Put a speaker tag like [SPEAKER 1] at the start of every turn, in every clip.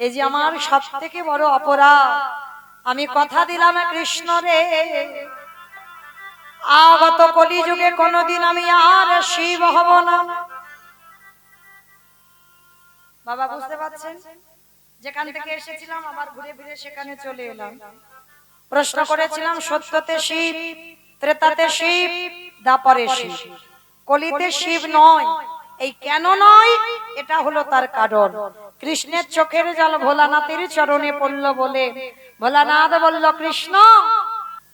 [SPEAKER 1] এই যে আমার সব থেকে বড় অপরাধ, আমি কথা দিলাম কৃষ্ণ রে আগত কলিযুগে কোনদিন আমি আর শিব হব না। বাবা বুঝতে পারছেন? যেখান থেকে এসেছিলাম আবার ঘুরে ফিরে সেখানে চলে এলাম। প্রশ্ন করেছিলাম সত্যতে শিব, ত্রেতাতে শিব, দ্বাপরে শিব, কলিতে শিব নয়। এই কেন নয়, এটা হলো তার কারণ। কৃষ্ণের চোখের জল ভোলানাথের চরণে পড়ল বলে ভোলানাথ বলল, কৃষ্ণ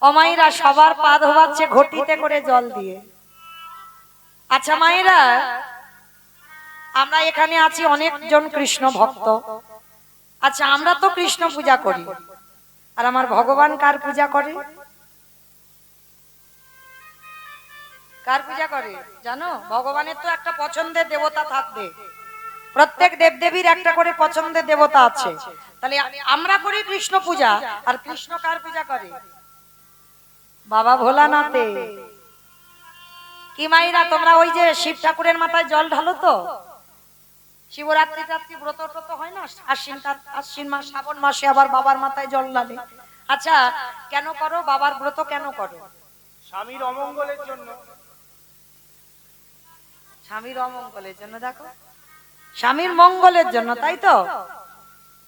[SPEAKER 1] অমাইরা সবার পা ধোয়াচ্ছে ঘটিতে করে জল দিয়ে। আচ্ছা মায়েরা, আমরা এখানে আছি অনেকজন কৃষ্ণ ভক্ত। আচ্ছা আমরা তো কৃষ্ণ পূজা করি, আর আমার ভগবান কার পূজা করে? কার পূজা করে জানো? ভগবানের তো একটা পছন্দের দেবতা থাকবে, প্রত্যেক দেবদেবীর একটা করে পছন্দের দেবতা আছে। তাহলে আমরা করি কৃষ্ণ পূজা, আর কৃষ্ণ কার পূজা করে? বাবা ভোলানাথে। কি মাইরা তোমরা ওই যে শিব ঠাকুরের মাথায় জল ঢালো তো? শিবরাত্রি রাত্রি ব্রত ট্রত হয় না, আশ্বিন মাস শ্রাবণ মাসে আবার বাবার মাথায় জল ঢালে। আচ্ছা কেন করো বাবার ব্রত? কেন করো?
[SPEAKER 2] স্বামীর অমঙ্গলের জন্য।
[SPEAKER 1] স্বামীর অমঙ্গলের জন্য। দেখো, স্বামীর মঙ্গলের জন্য, তাই তো?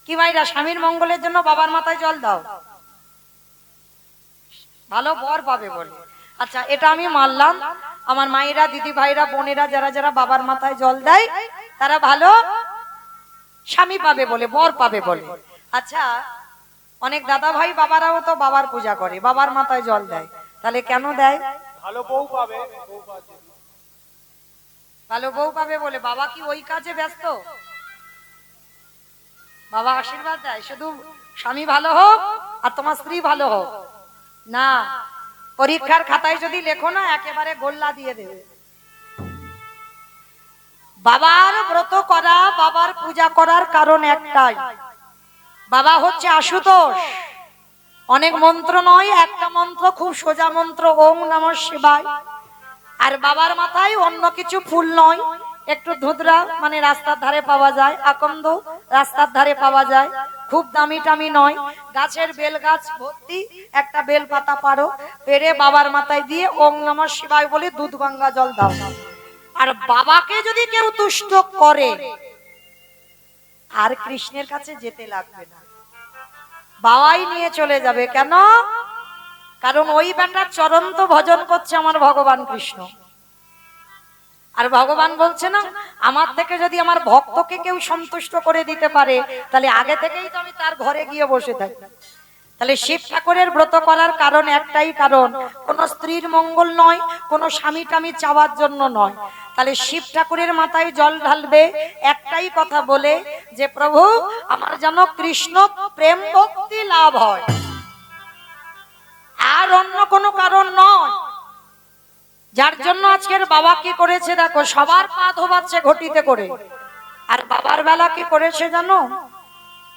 [SPEAKER 1] কি ভাইরা স্বামীর মঙ্গলের জন্য বাবার মাথায় জল দাও, ভালো বর পাবে বলে। আচ্ছা এটা আমি মানলাম, আমার মায়েরা, দিদি ভাইরা, বোনেরা যারা যারা বাবার মাথায় জল দেয় তারা ভালো স্বামী পাবে বলে, বর পাবে বলে। আচ্ছা অনেক দাদা ভাই বাবারাও তো বাবার পূজা করে, বাবার মাথায় জল দেয়, তাহলে কেন দেয়?
[SPEAKER 2] ভালো বউ পাবে,
[SPEAKER 1] ভালো বউ পাবে বলে। বাবা কি ওই কাজে ব্যস্ত? বাবা আশীর্বাদ দেয় শুধু স্বামী ভালো হোক আর তোমার স্ত্রী ভালো হোক না। পরীক্ষার খাতায় যদি লেখো না একেবারে গোল্লা দিয়ে দেবে। বাবার ব্রত করা, বাবার পূজা করার কারণ একটাই, বাবা হচ্ছে আশুতোষ। অনেক মন্ত্র নয়, একটা মন্ত্র, খুব সোজা মন্ত্র, ওম নমঃ শিবায়। আর বাবার মাথায় অন্য কিছু ফুল নয়, একটু ধুতরা মানে রাস্তার ধারে পাওয়া যায়, আকন্দ রাস্তার ধারে পাওয়া যায়, খুব দামি টামি নয়, গাছের বেল গাছ ভর্তি একটা বেল পাতা পারো, পেরে বাবার মাথায় দিয়ে ওম নমঃ শিবায় বলে দুধ গঙ্গা জল দাও। আর বাবাকে যদি কেউ তুষ্ট করে আর কৃষ্ণের কাছে যেতে লাগবে না, বাবাই নিয়ে চলে যাবে। কেন? কারণ ওই বেটার চরণ তো ভজন করছে আমার ভগবান কৃষ্ণ। আর ভগবান বলছে না, আমার থেকে যদি আমার ভক্তকে কেউ সন্তুষ্ট করে দিতে পারে তাহলে আগে থেকেই তো আমি তার ঘরে গিয়ে বসে থাকি। তাহলে শিব ঠাকুরের ব্রত করার কারণ একটাই কারণ, কোন স্ত্রীর মঙ্গল নয়, কোন স্বামী টামি চাওয়ার জন্য নয়। তাহলে শিব ঠাকুরের মাথায় জল ঢালবে একটাই কথা বলে যে প্রভু আমার যেন কৃষ্ণ প্রেম ভক্তি লাভ হয়, আর অন্য কোনো কারণ নয়। যার জন্য আজকের বাবা কি করেছে দেখো, সবার পা ধোবাচ্ছে ঘটিতে করে। আর বাবার বেলা কি করেছে জানো?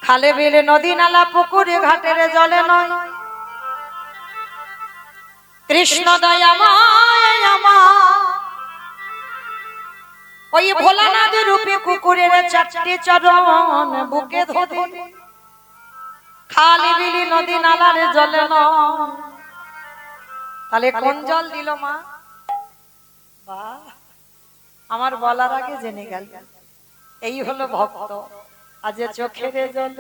[SPEAKER 1] খালে বিলে নদী নালা পুকুরে ঘাটের জলে নয়, কৃষ্ণ দয়াময় আমার ওই ভোলানাথ রূপে কুকুরের চারটি চরণ বুকে ধরে, খালি বিলি নদী নালার জলে নয়। তাহলে কোন জল দিল মা? বাহ, আমার বলার আগে জেনে গেল। এই হলো ভক্ত। আজ চোখের জল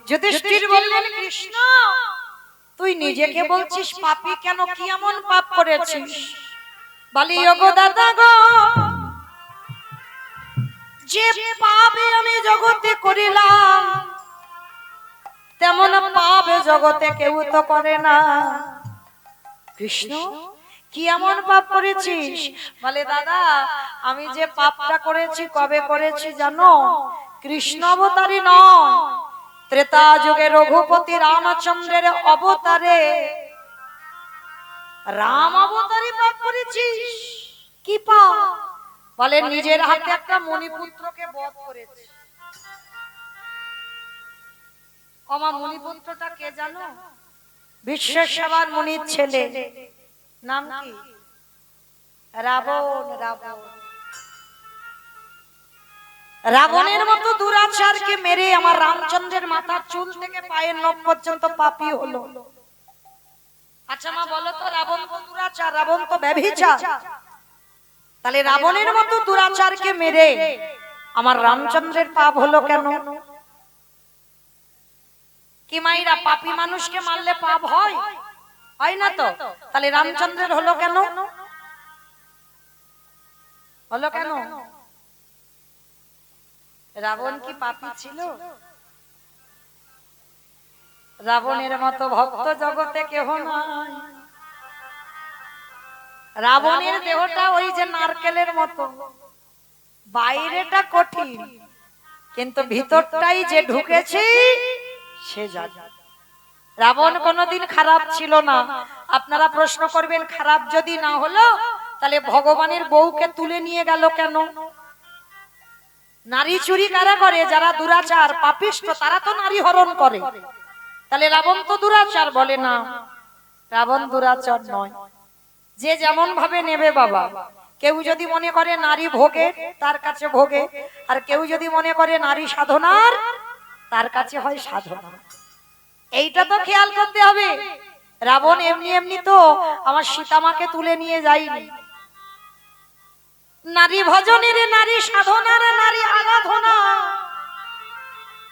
[SPEAKER 1] যুধিষ্ঠির বললেন, কৃষ্ণ তুই নিজেকে বলছিস পাপী কেন? কি এমন পাপ করেছিস? বলি ওগো দাদা গো, যে পাপে আমি জগতে করিলাম তেমন পাপ জগতে কেউ তো করে না। কৃষ্ণ কি এমন পাপ করেছিস? বলে দাদা আমি যে পাপটা করেছি কবে করেছি জানো? কৃষ্ণ অবতারী নয়, ত্রেতা যুগে রঘুপতি রামচন্দ্রের অবতারে রাম অবতারী পাপ করেছিস। কি পাপ? বলে নিজের হাতে একটা মণিপুত্রকে বধ করেছে। ওমা মণিপুত্রটা কে জানো? বিশ্বেশ্বর মুনির ছেলে, নাম কি? রাবণ। রাবণ রাবণের মতো দুরাচারকে মেরে আমার রামচন্দ্রের মাথার চুল থেকে পায়ের নখ পর্যন্ত পাপী হলো। আচ্ছা মা বলো তো, রাবণ তো দুরাচার, রাবণ তো ব্যভিচার, তাহলে রাবণের মতো দুরাচারকে মেরে আমার রামচন্দ্রের পাপ হলো কেন? কি মাইরা, পাপী মানুষকে মারলে পাপ হয়? হয় না তো, তাহলে রামচন্দ্রের হলো কেন? হলো কেন? রাবণ কি পাপী ছিল? রাবণের মতো ভক্ত জগতে কেহ নাই। রাবণের দেহটা ওই যে নারকেলের মতো, বাইরেটা কঠিন কিন্তু ভিতরটাই যে ঢুকেছে সে জানে। রাবণ কোনদিন খারাপ ছিল না। আপনারা প্রশ্ন করবেন, খারাপ যদি না হলো তাহলে ভগবানের বউকে তুলে নিয়ে গেল কেন? নারী চুরি কারা করে? যারা দুরাচার পাপিষ্ঠ তারা তো নারী হরণ করে। তাহলে রাবণ তো দুরাচার বলে না, রাবণ দুরাচার নয়। যে যেমন ভাবে নেবে বাবা, কেউ যদি মনে করে নারী ভোগে তার কাছে ভোগে, আর কেউ যদি মনে করে নারী সাধনার তার কাছে হয় সাধনা। এইটা তো খেয়াল করতে হবে। রাবণ এমনি এমনি তো আমার সীতামাকে তুলে নিয়ে যায়নি। নারী ভজনের, নারী সাধনার, নারী আরাধনা,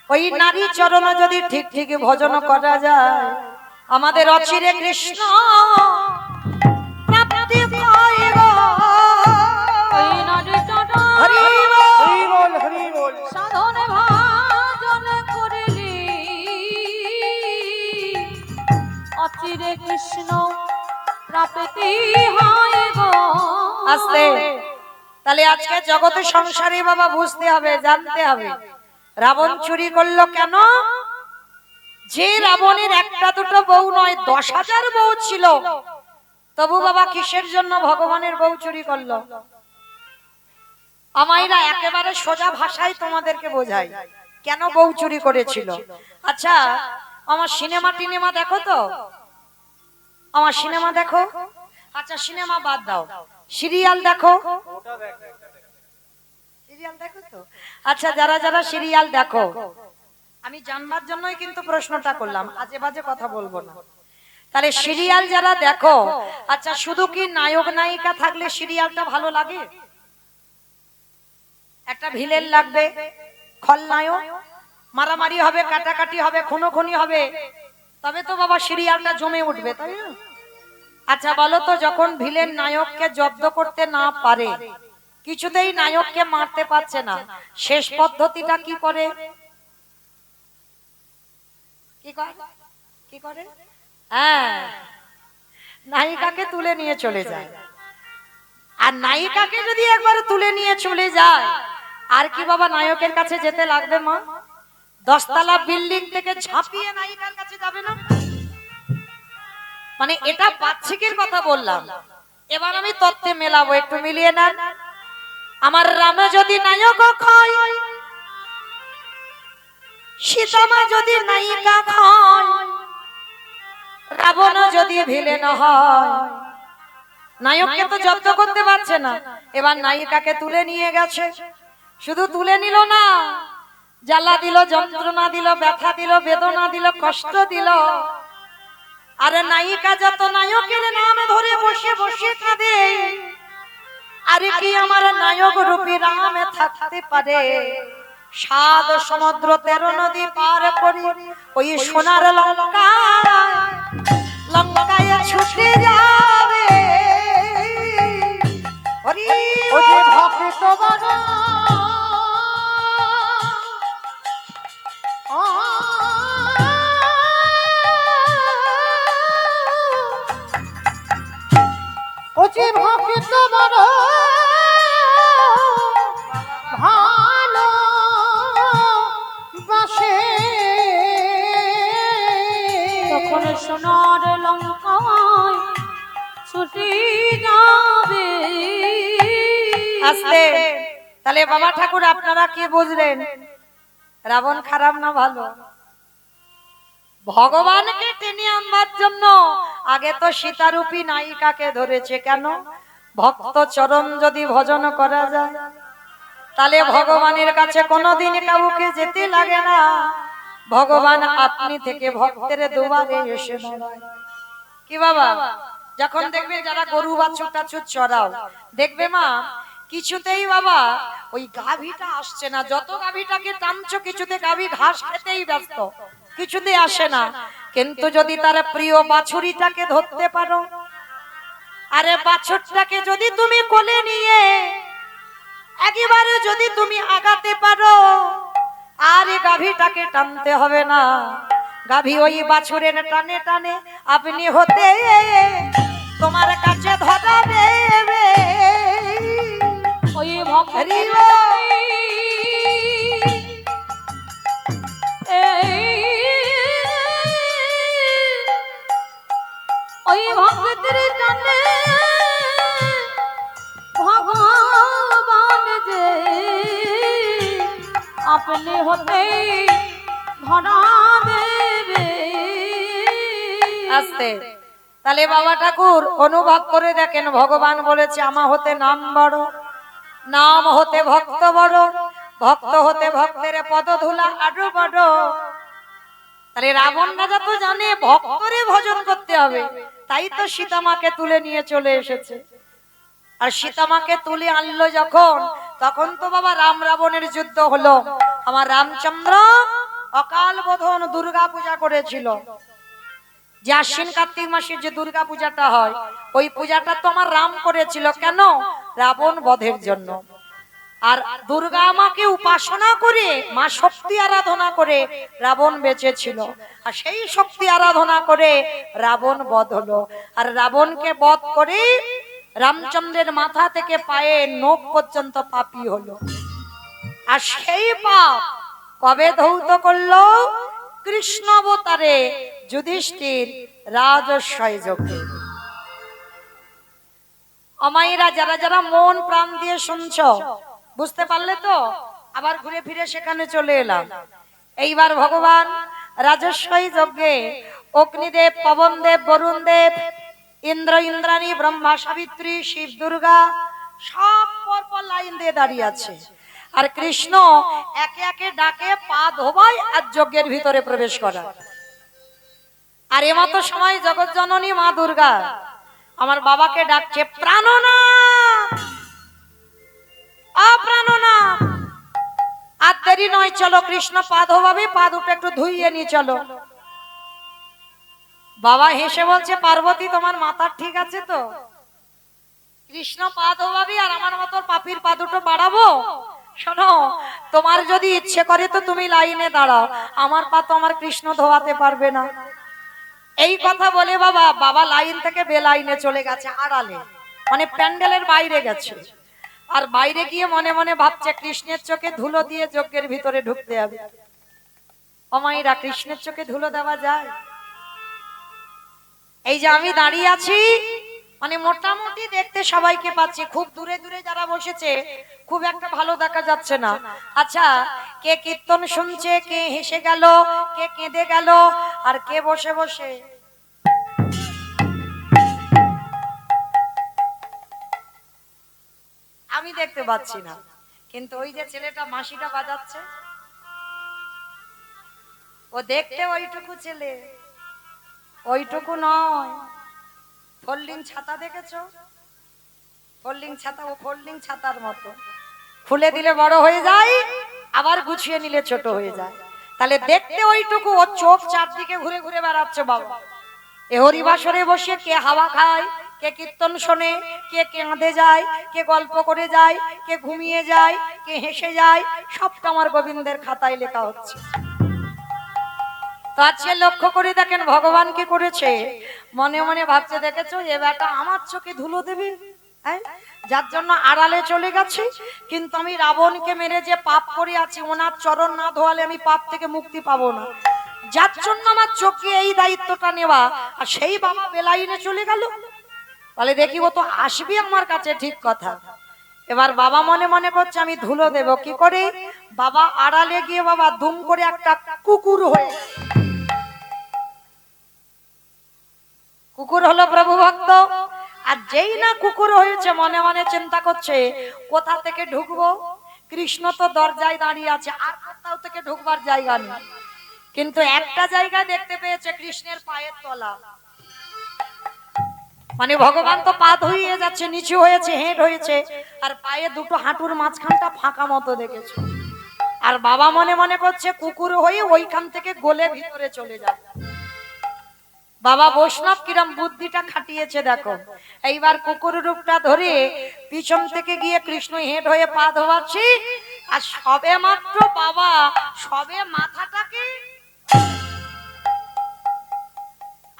[SPEAKER 1] ওই নারী চরণ যদি ঠিক ঠিক ভজন করা যায়, আমাদের অচিরে কৃষ্ণ প্রাপ্তি হয় গো। ওই নারী চরণ হরি বল হরি বল সাধন ভজন করিলি, অচিরে কৃষ্ণ প্রাপ্তি হয় গো। আস্তে। তাহলে আজকে জগতে সংসারে বাবা বুঝতে হবে, জানতে হবে রাবণ চুরি করলো কেন? যে রাবণের একটা দুটো বউ নয় 10,000 বউ ছিল, তবু বাবা কিসের জন্য ভগবানের বউ চুরি করলো? আমাইরা একেবারে সোজা ভাষায় তোমাদেরকে বোঝাই কেন বউ চুরি করেছিল। আচ্ছা আমার সিনেমা টিনেমা দেখো তো? আমার সিনেমা দেখো? আচ্ছা সিনেমা বাদ দাও, সিরিয়াল দেখো? সিরিয়াল দেখো তো? আচ্ছা যারা যারা সিরিয়াল দেখো, আমি জানবার জন্যই কিন্তু প্রশ্নটা করলাম, আজে বাজে কথা বলবো না। তাহলে সিরিয়াল যারা দেখো, আচ্ছা শুধু কি নায়ক নায়িকা থাকলে সিরিয়ালটা ভালো লাগে? একটা ভিলেন লাগবে, খলনায়ক, মারামারি হবে, কাটাকাটি হবে, খুনোখুনি হবে, তবে তো বাবা সিরিয়ালটা জমে উঠবে, তাই না? আচ্ছা বলো তো, যখন ভিলেন নায়ককে জব্দ করতে না পারে, কিছুতেই নায়ককে মারতে পারছে না, শেষ পদ্ধতিটা কি করে? কি করে? হ্যাঁ, নায়িকাকে তুলে নিয়ে চলে যায়। আর নায়িকাকে যদি একবার তুলে নিয়ে চলে যায়, আর কি বাবা নায়কের কাছে যেতে লাগবে? মা 10 তলা বিল্ডিং থেকে ঝাঁপিয়ে নায়িকার কাছে যাবে না? মানে এটা বাচ্চিকের কথা বললাম, এবার আমি তত্ত্বে মেলাবো, একটু মিলিয়ে নেন। আমার রামে যদি নায়ক হয়, সীতামা যদি নায়িকা হয়, রাবণ যদি ভিলেন হয়, নায়ককে তো জব্দ করতে পারছে না, এবার নায়িকাকে তুলে নিয়ে গেছে। শুধু তুলে নিল না, জ্বালা দিল, যন্ত্রণা দিল, ব্যথা দিল, বেদনা দিল, কষ্ট দিল। আর নায়িকা যত নায়কের নাম ধরে বসে বসে কাঁদে, আরে কি আমার নায়ক রূপী রামে থাকতে পারে? 7 সমুদ্র 13 নদী পার করি ওই সোনার লঙ্কায় ছুটে যাবে। হরি ভক্ত বাবা ওচে ভক্ত বড় ভালো বাসে, তখন সোনার লঙ্কায় ছুটে যাবে। আস্তে। তাহলে বাবা ঠাকুর আপনারা কি বুঝলেন? রাবণ খারাপ না ভালো? ভগবানকে টেনে আনবার জন্য আগে তো সীতারূপী নায়িকাকে ধরেছে। কেন? ভক্ত চরণ যদি ভজন করা যায় তাহলে ভগবানের কাছে কোনোদিন কাউকে যেতে লাগে না। ভগবান আপনি থেকে ভক্তের দুয়ারে এসে দাঁড়ায়। কি বাবা, যখন দেখবে যারা গরু বাছুর টাছুর চড়াও, দেখবে মা কিছুতেই বাবা ওই গাভীটা আসছে না। যত গাভীটাকে টানছো কিছুতে গাভী ঘাস খেতেই ব্যস্ত, কিছুতে আসে না। কিন্তু যদি তার প্রিয় বাছুরিটাকে ধরতে পারো, আরে বাছুরটাকে যদি তুমি কোলে নিয়ে একেবারে যদি তুমি আগাতে পারো, আর এই গাভীটাকে টানতে হবে না। গাভী ওই বাছুরের টানে টানে আপনি হতে তোমার কাছে ধরাবে।
[SPEAKER 3] ওই ভক্তের ওই ভক্তের টানে ভগবান যে আপনি হতে ধরা দেবে।
[SPEAKER 1] আস্তে তাহলে বাবা ঠাকুর অনুভব করে দেখেন, ভগবান বলেছে আমা হতে নাম বড়, নাম হতে ভক্ত বড়, ভক্ত হতে ভক্তের পদধূলা আরো বড়। তাহলে রাবণ রাজা তো জানে ভক্তরে ভজন করতে হবে, তাই তো সীতামাকে তুলে নিয়ে চলে এসেছে। আর সীতামাকে তুলে আনলো যখন, তখন তো বাবা রাম রাবণের যুদ্ধ হলো। আমার রামচন্দ্র অকাল বোধন দুর্গা পূজা করেছিল। যে আশ্বিন কার্তিক মাসে যে দুর্গা পূজাটা হয়, ওই পূজাটা তো আমার রাম করেছিল। কেন? রাবণ বধের জন্য। আর দুর্গা আমাকে উপাসনা করে, মা শক্তি আরাধনা করে রাবণ বেঁচে ছিল। আর সেই শক্তি আরাধনা করে রাবণ বধ হলো। আর রাবণকে বধ করে রামচন্দ্রের মাথা থেকে পায়ে নখ পর্যন্ত পাপী হলো। আর সেই পাপ কবে ধৌত করলো? কৃষ্ণ অবতারে যুধিষ্ঠির রাজস্বয় যোগে। অমাইরা যারা যারা মন প্রাণ দিয়ে শুনছো, বুঝতে পারলে তো? আবার ঘুরে ফিরে সেখানে চলে এলাম। এইবার ভগবান রাজস্বয় যজ্ঞে অগ্নিদেব, পবনদেব, বরুণদেব, ইন্দ্র, ইন্দ্রাণী, ব্রহ্মা, সাবিত্রী, শিব, দুর্গা সব পরপর লাইন দিয়ে দাঁড়িয়ে আছে। আর কৃষ্ণ একে একে ডাকে পা ধোবায় আর যজ্ঞের ভিতরে প্রবেশ করা। আর এমতো সময় জগৎ জননী মা দুর্গা আমার বাবাকে ডাকছে, প্রাণনাথ, অপ্রাণনাথ। আর দেরি নয়, চলো কৃষ্ণ পা ধোবাবে, পা দুটো একটু ধুইয়ে নিয়ে চলো। বাবা হেসে বলছে, পার্বতী তোমার মাথা ঠিক আছে তো? কৃষ্ণ পা ধোবাবি আর আমার মতো পাপির পা দুটো বাড়াবো? শোনো, তোমার যদি ইচ্ছে করে তো তুমি লাইনে দাঁড়াও, আমার পা তো আমার কৃষ্ণ ধোয়াতে পারবে না। এই কথা বলে বাবা বাবা লাইন থেকে বেলাইনে চলে গেছে, আড়ালে, মানে প্যান্ডেলের বাইরে গেছে। আর বাইরে গিয়ে মনে মনে ভাবছে কৃষ্ণের চোখে ধুলো দিয়ে যজ্ঞের ভিতরে ঢুকতে হবে। অমাইরা, কৃষ্ণের চোখে ধুলো দেওয়া যায়? এই যে আমি দাঁড়িয়ে আছি, মানে মোটামুটি দেখতে সবাইকে পাচ্ছি, খুব দূরে দূরে যারা বসেছে খুব একটা ভালো দেখা যাচ্ছে না। আচ্ছা, কে কীর্তন শুনছে, কে হেসে গেল, কে কেঁদে গেল, আর কে বসে বসে আমি দেখতে পাচ্ছি না। কিন্তু ওই যে ছেলেটা মাসিটা বাজাচ্ছে, ও দেখতে ওইটুকু ছেলে, ওইটুকু নয়। ফোল্ডিং ছাতা দেখেছো? ফোল্ডিং ছাতা, ও ফোল্ডিং ছাতার মতো, খুলে দিলে বড় হয়ে যায়, আবার গুছিয়ে নিলে ছোট হয়ে যায়। তাহলে দেখতে ওইটুকু, ও চোখ চারদিকে ঘুরে ঘুরে বেড়াচ্ছে বাবা। এ হরিবাসরে বসে কে হাওয়া খায়, কে কীর্তন শোনে, কে কেঁদে যায়, কে গল্প করে যায়, কে ঘুমিয়ে যায়, কে হেসে যায়, সবটা আমার গোবিন্দের খাতায় লেখা হচ্ছে। তো আজকে লক্ষ্য করে দেখেন ভগবান কি করেছে। মনে মনে ভাবছে, দেখেছো এ বেটা আমার চোখে ধুলো দেবে, যার জন্য আড়ালে চলে গেছে। কিন্তু আমি রাবণকে মেরে যে পাপ করে আছি, ওনার চরণ না ধোয়ালে আমি পাপ থেকে মুক্তি পাবো না। যার জন্য আমার চোখে এই দায়িত্বটা নেওয়া, আর সেই বাবা বেলাইনে চলে গেল। তাহলে দেখি ও তো আসবে আমার কাছে, ঠিক কথা। এবার বাবা মনে মনে করছে আমি ধুলো দেব কি করে। বাবা আড়ালে গিয়ে বাবা দুম করে একটা কুকুর হয়ে কুকুর হলো প্রভু ভক্ত। আর যেই না কুকুর হয়েছে মনে মনে চিন্তা করছে কোথা থেকে ঢুকবো। কৃষ্ণ তো দরজায় দাঁড়িয়ে আছে, আর কোথাও থেকে ঢুকবার জায়গা নেই। কিন্তু একটা জায়গা দেখতে পেয়েছে, কৃষ্ণের পায়ের তলা। মানে ভগবান তো পা ধুইয়ে যাচ্ছে, নিচু হয়েছে, হেঁট হয়েছে, আর পায়ে দুটো হাঁটুর মাঝখানটা ফাঁকা মতো দেখেছে। আর বাবা মনে মনে করছে কুকুর হয়ে ওইখান থেকে গলে ভিতরে চলে যাবে। বাবা বৈষ্ণব কিরম বুদ্ধিটা খাটিয়েছে দেখো। এইবার কুকুর রূপটা ধরে পিছন থেকে গিয়ে কৃষ্ণ হেঁট হয়ে পা ধোয়াচ্ছি। আর সবে মাত্র বাবা সবে মাথাটাকে,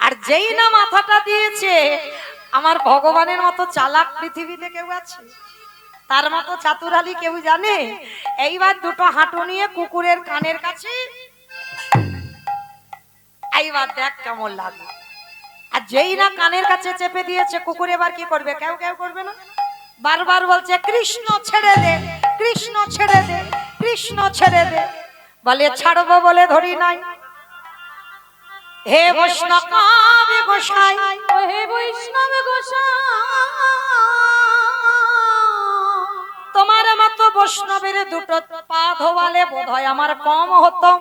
[SPEAKER 1] আর যেই না মাথাটা দিয়েছে, আমার ভগবানের মতো চালাক পৃথিবীতে কেউ আছে? তার মতো চাতুরালি কেউ জানে? এইবার দুটো হাঁটু নিয়ে কুকুরের কানের কাছে, এইবার দেখ কেমন লাগে। আর যেই না কানের কাছে চেপে দিয়েছে, কুকুর এবার কি করবে? কেউ কেউ করবে না, বারবার বলছে কৃষ্ণ ছেড়ে দে, কৃষ্ণ ছেড়ে দে, কৃষ্ণ ছেড়ে দে। বলে ছাড়বো বলে ধরি নাই। হে বৈষ্ণব গোসাই,
[SPEAKER 3] ও হে বৈষ্ণব গোসাই,
[SPEAKER 1] তোমার মতো বৈষ্ণবের দুটো পা ধোয়ালে বোধহয় আমার কম হতো।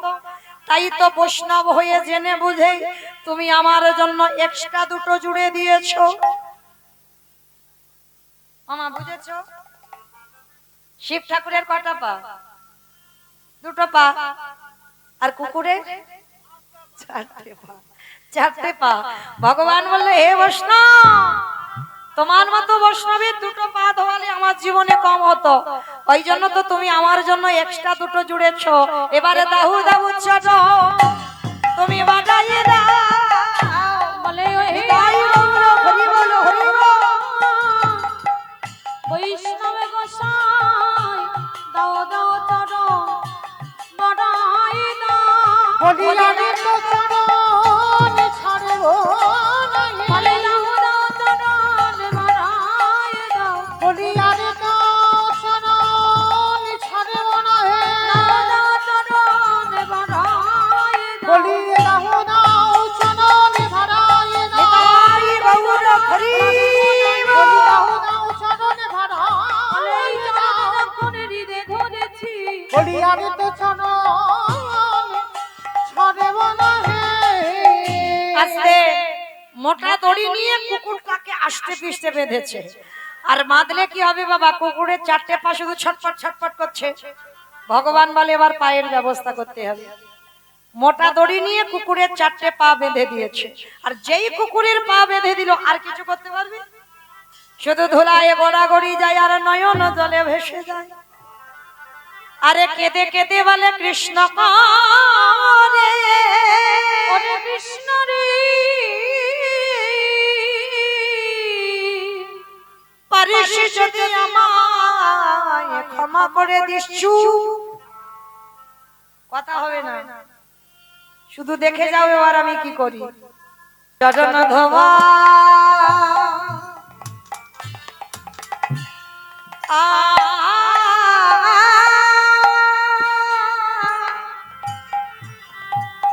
[SPEAKER 1] তাই তো বৈষ্ণব হয়ে জেনে বুঝে তুমি আমার জন্য এক্সট্রা দুটো জুড়ে দিয়েছো। মামা বুঝেছো? শিব ঠাকুরের কটা পা? দুটো পা। আর কুকুরের চারটে পা। চারটে পা। ভগবান বললে হে বৈষ্ণব, তোমার মতো বৈষ্ণবের দুটো পা ধোয়ালে আমার জীবনে কম হতো, ওই জন্য তো তুমি আমার জন্য এক্সট্রা দুটো জুড়েছো। এবারে দাহু দাহু ছোট তুমি বাজাইয়ে দাও।
[SPEAKER 3] বলে ও হে
[SPEAKER 1] হরি বলো, হরি বলো।
[SPEAKER 3] বৈষ্ণব গোসাই, দাও দাও চরণ বড়াই দাও।
[SPEAKER 1] বলি আমি তো চরণ ছাড়বো না,
[SPEAKER 3] বলে দাও দাও চরণ বড়াই দাও।
[SPEAKER 1] বলি আমি তো চরণ ছাড়বো না,
[SPEAKER 3] দাও দাও চরণ বড়াই দাও।
[SPEAKER 1] বলি দাও দাও চরণ ভরাই দাও। নিতাই গৌর হরি বলি দাও দাও চরণ
[SPEAKER 3] বলে
[SPEAKER 1] ভরাই
[SPEAKER 3] এই
[SPEAKER 1] দাও।
[SPEAKER 3] চরণ যখন হৃদে ধরেছি,
[SPEAKER 1] বলি আমি তো চরণ ছাড়বো না। আস্তে মোটা দড়ি নিয়ে কুকুরটাকে আস্তে পিষ্টে বেঁধেছে। আর বাঁধলে কি হবে বাবা? কুকুরের চারটে পা শুধু ছটফট ছটফট করছে। ভগবান বলে এবার পায়ের ব্যবস্থা করতে হবে। মোটা দড়ি নিয়ে কুকুরের চারটে পা বেঁধে দিয়েছে। আর যেই কুকুরের পা বেঁধে দিল, আর কিছু করতে পারবে? শুধু ধুলায় গড়াগড়ি যায় আর নয়ন জলে ভেসে যায়। আরে কেঁদে কেঁদে বলে কৃষ্ণ করে,
[SPEAKER 3] ওরে কৃষ্ণ রে,
[SPEAKER 1] পারিস যদি আমায় ক্ষমা করে দিচ্ছু। কথা হবে না, শুধু দেখে যাও এবার আমি কি করি। চরণ ধোয়া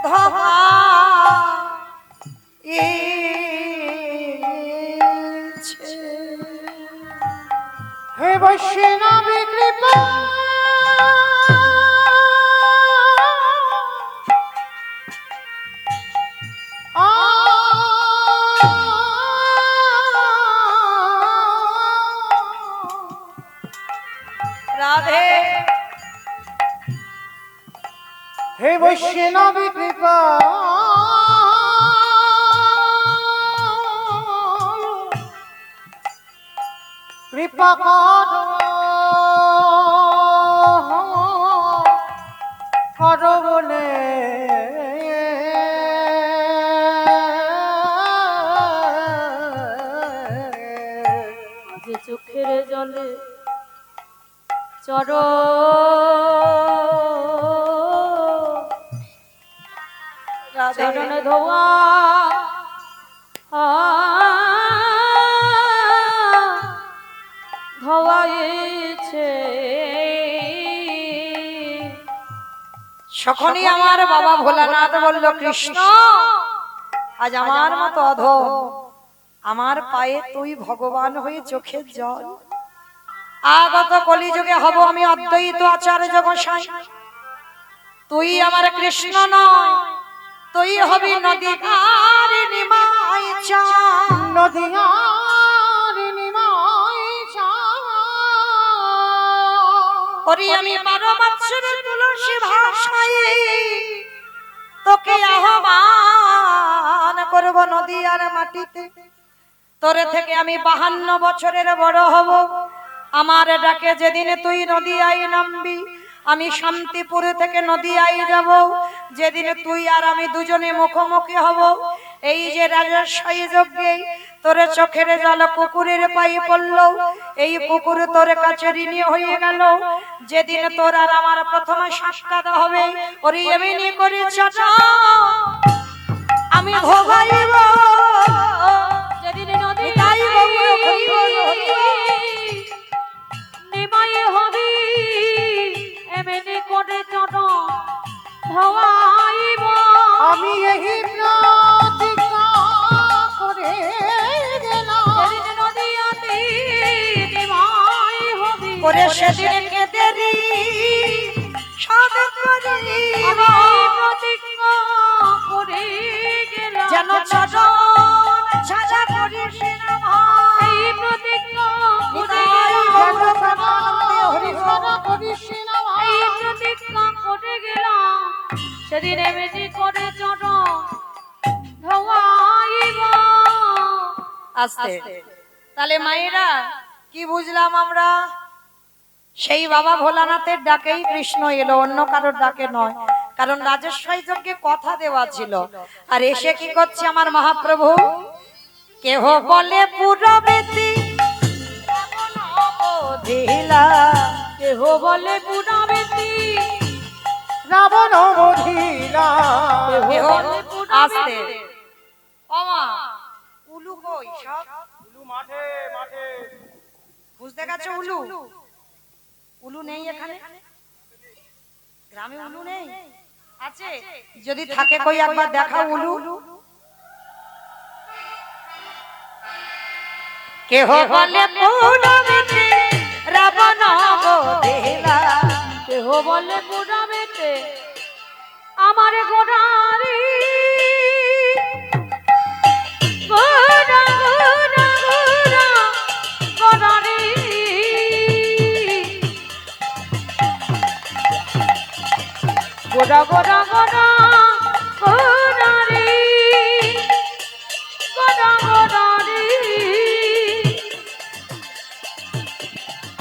[SPEAKER 1] ধোয়া হে বৈষ্ণব কৃপা রাধে। হে বৈষ্ণব কৃপা কৃপা করো বলে
[SPEAKER 3] যে চোখের জলে চর চরণ ধোয়া ধোয়াইছে।
[SPEAKER 1] সখনই আমার বাবা ভোলানাথ বলল কৃষ্ণ আজ আমার মতো অধম আমার পায়ে তুই ভগবান হয়ে চোখের জল। আগত কলিযুগে হব আমি অদ্বৈত আচার্য গোসাই। তুই আমার কৃষ্ণ নয়, তুই হবি নদী আর নিমাই চাঁদ।
[SPEAKER 3] নদিয়ার নিমাই চাঁদ।
[SPEAKER 1] ওরে আমি 12 বৎসরের তুলসী ভাষায় তোকে আহ্বান করব নদী আর মাটিতে। তোরে থেকে আমি 52 বছরের বড় হব। আমার ডাকে যেদিন তুই নদিয়ায় নামবি, আমি শান্তিপুর থেকে নদিয়ায় যাব। যেদিন তুই আর আমি দুজনে মুখোমুখি হব, এই যে রাজস্বাই যজ্ঞে তোরে চোখের জল পুকুরের পায়ে পড়লো, এই পুকুর তোর কাছে ঋণী হয়ে গেল। যেদিন তোর আর আমার প্রথমে সাক্ষাৎ হবে, ওরে এমনি করে চাচা আমি ভোগাইব।
[SPEAKER 3] যেদিন নদিয়ায় নিমাই হবি, এমনি করে চট ভবাইব।
[SPEAKER 4] আমি এই প্রতিজ্ঞা করে গেলাম।
[SPEAKER 3] যেদিন নদিয়াতে নিমাই হবি,
[SPEAKER 1] করে সেদিন কেদেরি সাধ করি
[SPEAKER 3] আমি প্রতিজ্ঞা করে গেলাম।
[SPEAKER 1] যেন চরণ ছাড়া করিস না ভাই।
[SPEAKER 3] এই প্রতিজ্ঞা করে এই প্রতিজ্ঞা করে গেলাম। সেদিন এমনি করে চট ধোয়াইব।
[SPEAKER 1] আস্তে তাহলে মায়েরা কি বুঝলাম আমরা? সেই বাবা ভোলানাথের ডাকেই কৃষ্ণ এলো, অন্য কারোর ডাকে নয়। কারণ রাজস্বাই যজ্ঞে কথা দেওয়া ছিল। আর এসে কি করছে আমার মহাপ্রভু? কেহ বলে পুরবেতি দিলা,
[SPEAKER 3] কেহ বলে পুরাবেতি,
[SPEAKER 4] রাবণ বধিলা।
[SPEAKER 1] কেহ
[SPEAKER 3] বলে
[SPEAKER 1] আস্তে
[SPEAKER 3] পুরাবেতি।
[SPEAKER 1] ওমা উলু কই সব?
[SPEAKER 2] উলু মাঠে মাঠে।
[SPEAKER 1] বুঝতে গেছো উলু? উলু নেই এখানে গ্রামে, উলু নেই। আছে? যদি থাকে কই একবার দেখাও উলু। কেহ বলে পুরবেতি রাবণ বধিলা,
[SPEAKER 3] কেহ বলে পুরাবেতে আমার গোড়ারি। গোড়া গোড়া গোড়া গোড়ারি। গোড়া গোড়া গোড়া গোড়ারি। গোড়া গোড়ারি।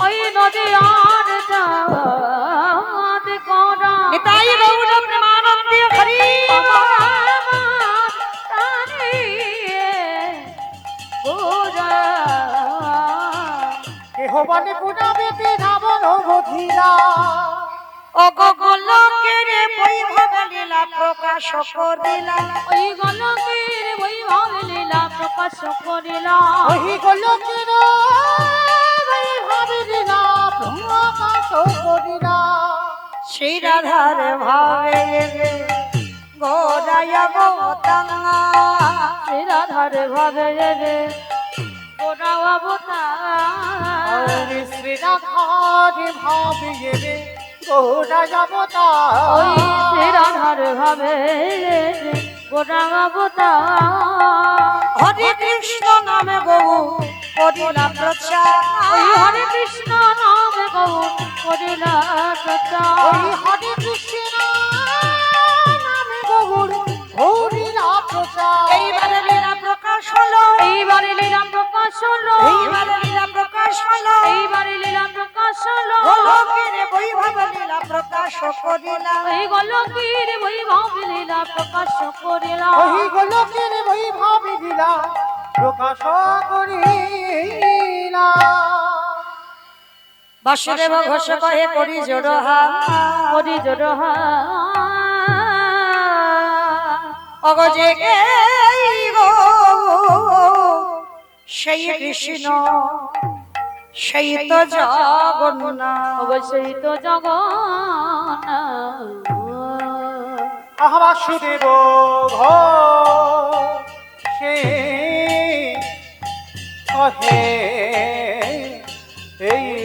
[SPEAKER 3] ওই নদী আর চাঁদ গোড়া।
[SPEAKER 1] নিতাই গৌর প্রেমানন্দে হরি
[SPEAKER 4] কেহ বলে পুরাবেতি রাবণ বধিলা।
[SPEAKER 1] ও গোলকের বৈভব লীলা প্রকাশ করিলা।
[SPEAKER 3] ওই গলকের বৈভব লীলা প্রকাশ করিলা।
[SPEAKER 4] ওই গোলকের বৈভব লীলা প্রকাশ করিলা।
[SPEAKER 1] শ্রী রাধার ভাবে গোরায় অবতাঙ্গা,
[SPEAKER 3] শ্রী রাধার ভাবে রে গোড়া অবতার।
[SPEAKER 4] শ্রী রাধার ভাবিয়ে রে গোরা যাবতা।
[SPEAKER 3] ওই শ্রী রাধার ভাবে রে গোড়া অবতার।
[SPEAKER 1] হরে কৃষ্ণ নামে গৌ করিলা প্রচার।
[SPEAKER 3] ওই হরে কৃষ্ণ নামে গৌর করিলা প্রচার।
[SPEAKER 4] ওই হরে কৃষ্ণ নামে গৌর হরিলা প্রচার।
[SPEAKER 1] এইবারে লীলা প্রকাশ হলো,
[SPEAKER 3] এইবারে লীলা প্রকাশ হলো।
[SPEAKER 1] এইবারে লীলা প্রকাশ হলো।
[SPEAKER 3] এইবারে লীলা প্রকাশ হলো।
[SPEAKER 1] গোলকের বৈভব লীলা প্রকাশ করিলা।
[SPEAKER 3] ওই গোলকের বৈভব লীলা প্রকাশ করিলা।
[SPEAKER 4] ওই গোলকের বৈভব লীলা প্রকাশ করিলা।
[SPEAKER 1] বাসুদেব ঘোষ কহে করি জোড়হা,
[SPEAKER 3] করি জোড়হা।
[SPEAKER 1] অগজে গো সেই কৃষ্ণ সেই তো জগন্নাথ।
[SPEAKER 3] অবশ্যই তো জগন্নাথ।
[SPEAKER 4] বাসুদেব ঘোষ কহে এই